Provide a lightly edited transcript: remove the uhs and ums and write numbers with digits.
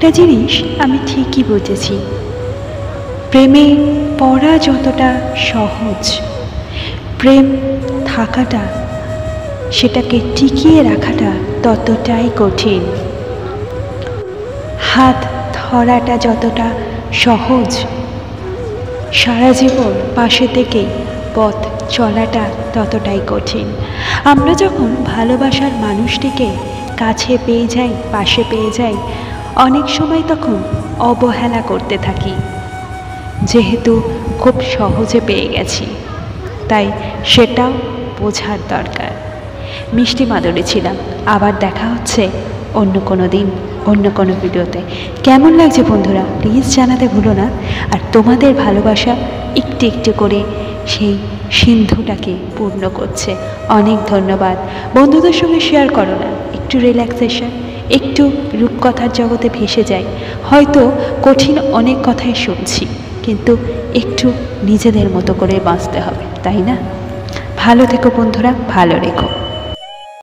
একটা জিনিস আমি ঠিকই বুঝেছি, প্রেমে পড়া যতটা সহজ, প্রেম থাকাটা, সেটাকে টিকিয়ে রাখাটা ততটাই কঠিন। হাত ধরাটা যতটা সহজ, সারা জীবন পাশে থেকেই পথ চলাটা ততটাই কঠিন। আমরা যখন ভালোবাসার মানুষটিকে কাছে পেয়ে যাই, পাশে পেয়ে যাই, অনেক সময় তখন অবহেলা করতে থাকি, যেহেতু খুব সহজে পেয়ে গেছি। তাই সেটাও বোঝার দরকার। মিষ্টি মাদুরী ছিলাম, আবার দেখা হচ্ছে অন্য কোনো দিন, অন্য কোনো ভিডিওতে। কেমন লাগছে বন্ধুরা প্লিজ জানাতে ভুলো না। আর তোমাদের ভালোবাসা একটু একটু করে সেই সিন্ধুটাকে পূর্ণ করছে। অনেক ধন্যবাদ। বন্ধুদের সঙ্গে শেয়ার করো না, একটু রিল্যাক্সেশন, একটু রূপকথার জগতে ভেসে যাই। হয়তো কঠিন অনেক কথাই শুনছি, কিন্তু একটু নিজেদের মতো করে বাঁচতে হবে, তাই না? ভালো থেকো বন্ধুরা, ভালো রেখো।